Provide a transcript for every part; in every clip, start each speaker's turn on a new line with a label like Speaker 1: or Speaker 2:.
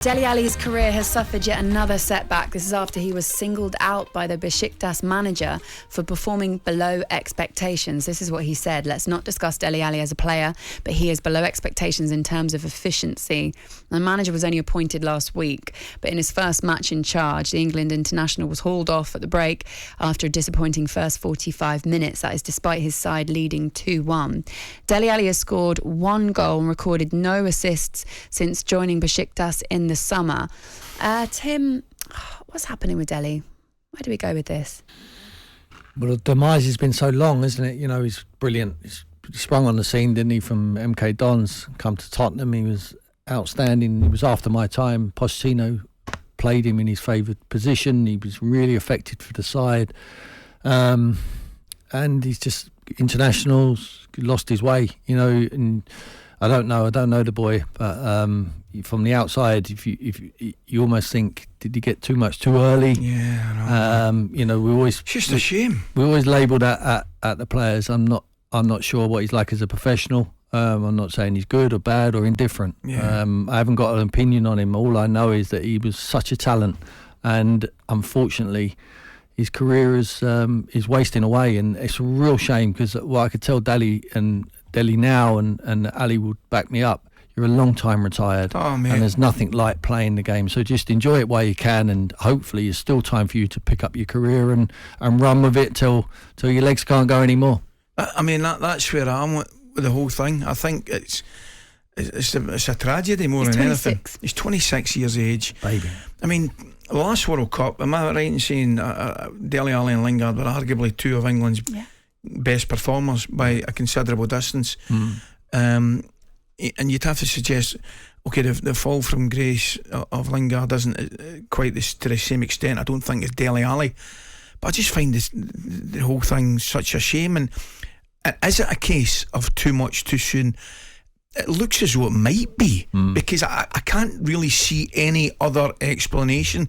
Speaker 1: Dele Alli's career has suffered yet another setback. This is after he was singled out by the Besiktas manager for performing below expectations. This is what he said: "Let's not discuss Dele Alli as a player, but he is below expectations in terms of efficiency." The manager was only appointed last week, but in his first match in charge, the England international was hauled off at the break after a disappointing first 45 minutes. That is despite his side leading 2-1. Dele Alli has scored one goal and recorded no assists since joining Besiktas in the summer. Tim, what's happening with Dele? Where do we go with this?
Speaker 2: Well, the demise has been so long, isn't it? You know, he's brilliant. He's sprung on the scene, didn't he, from MK Dons, come to Tottenham. He was outstanding. He was after my time. Pochettino played him in his favoured position. He was really effective for the side. And he's just internationals, lost his way, you know, and I don't know the boy, but from the outside, if you almost think, did he get too much too early?
Speaker 3: Yeah, I know.
Speaker 2: You know,
Speaker 3: It's just a shame.
Speaker 2: We always labelled at the players. I'm not sure what he's like as a professional. I'm not saying he's good or bad or indifferent.
Speaker 3: Yeah.
Speaker 2: I haven't got an opinion on him. All I know is that he was such a talent, and unfortunately, his career is wasting away, and it's a real shame because I could tell Dele now, and Ali would back me up. You're a long time retired, and there's nothing like playing the game. So just enjoy it while you can, and hopefully there's still time for you to pick up your career and run with it till your legs can't go anymore.
Speaker 3: I mean, that's where I am with the whole thing. I think it's a tragedy more than anything. He's 26 years of age.
Speaker 2: Baby.
Speaker 3: I mean, the last World Cup, am I right in saying Dele Alli and Lingard were arguably two of England's best performers by a considerable distance? And you'd have to suggest, okay, the fall from grace of Lingard isn't quite to the same extent, I don't think, as Dele Alli, but I just find the whole thing such a shame. And is it a case of too much too soon? It looks as though it might be, because I can't really see any other explanation.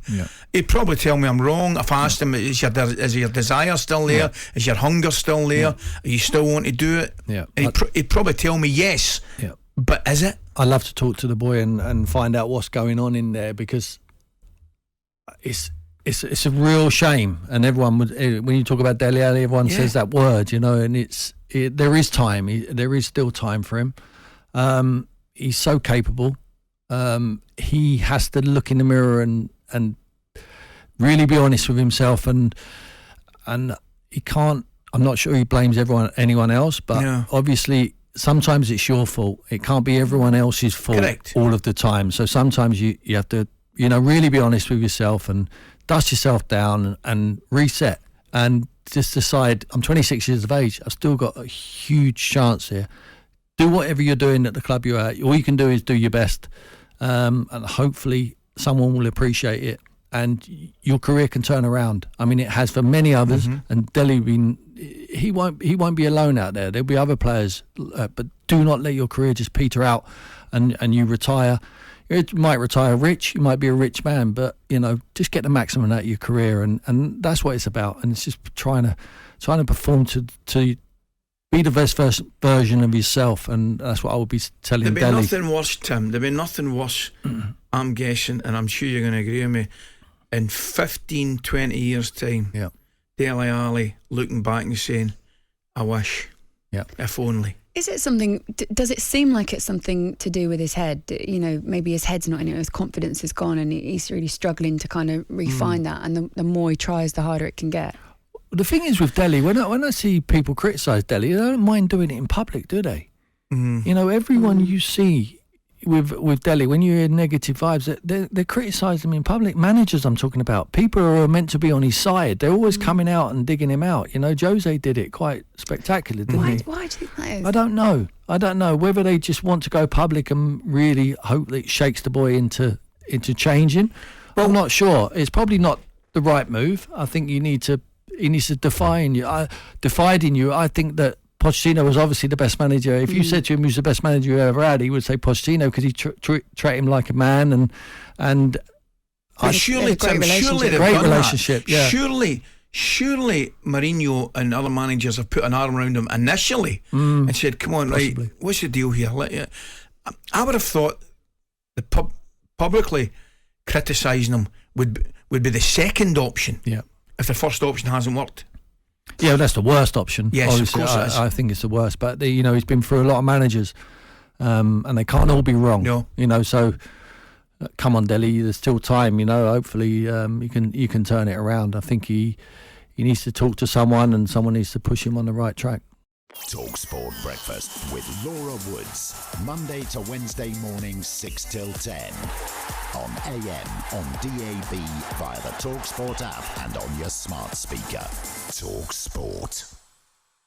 Speaker 3: He'd probably tell me I'm wrong. If I asked him, is your desire still there? Yeah. Is your hunger still there? Are you still want to do it?
Speaker 2: Yeah.
Speaker 3: He'd probably tell me yes. Yeah. But is it?
Speaker 2: I'd love to talk to the boy and find out what's going on in there, because it's a real shame. And everyone would, when you talk about Dele Alli, everyone says that word, you know. And there is time. There is still time for him. He's so capable. He has to look in the mirror and really be honest with himself, and he can't. I'm not sure he blames anyone else, but obviously sometimes it's your fault. It can't be everyone else's fault all of the time. So sometimes you have to, you know, really be honest with yourself and dust yourself down and reset and just decide, I'm 26 years of age. I've still got a huge chance here. Do whatever you're doing at the club you're at. All you can do is do your best, and hopefully someone will appreciate it, and your career can turn around. I mean, it has for many others, and Dele, he won't be alone out there. There'll be other players, but do not let your career just peter out, and you retire. You might retire rich. You might be a rich man, but you know, just get the maximum out of your career, and that's what it's about. And it's just trying to perform to be the best version of yourself, and that's what I would be telling Dele.
Speaker 3: There'd be nothing worse, Tim. There'd be nothing worse, I'm guessing, and I'm sure you're going to agree with me, in 15, 20 years' time, Dele Alli looking back and saying, I wish, if only.
Speaker 1: Is it something, does it seem like it's something to do with his head? You know, maybe his head's not in it, his confidence is gone, and he's really struggling to kind of refine that, and the more he tries, the harder it can get.
Speaker 2: The thing is with Dele, when I see people criticise Dele, they don't mind doing it in public, do they? You know, everyone you see with Dele, when you hear negative vibes, they criticise him in public. Managers, I'm talking about, people who are meant to be on his side, they're always coming out and digging him out. You know, Jose did it quite spectacular, didn't he?
Speaker 1: Why do you think that is?
Speaker 2: I don't know whether they just want to go public and really hope that it shakes the boy into changing. Well, I'm not sure. It's probably not the right move. I think he needs to defied in you. I think that Pochettino was obviously the best manager. If you said to him who's the best manager you ever had, he would say Pochettino, because he treated him like a man, and
Speaker 3: surely
Speaker 2: great relationship. Yeah.
Speaker 3: Surely Mourinho and other managers have put an arm around him initially and said, "Come on, possibly. Right? What's the deal here?" I would have thought the publicly criticising him would be the second option.
Speaker 2: Yeah.
Speaker 3: If the first option hasn't worked.
Speaker 2: Yeah, that's the worst option.
Speaker 3: Yes,
Speaker 2: obviously.
Speaker 3: of course it is.
Speaker 2: I think it's the worst. But he's been through a lot of managers, and they can't all be wrong.
Speaker 3: No.
Speaker 2: So come on, Dele. There's still time. Hopefully you can turn it around. I think he needs to talk to someone, and someone needs to push him on the right track.
Speaker 4: talkSPORT Breakfast with Laura Woods, Monday to Wednesday mornings 6 till 10 on AM, on DAB, via the talkSPORT app and on your smart speaker. talkSPORT.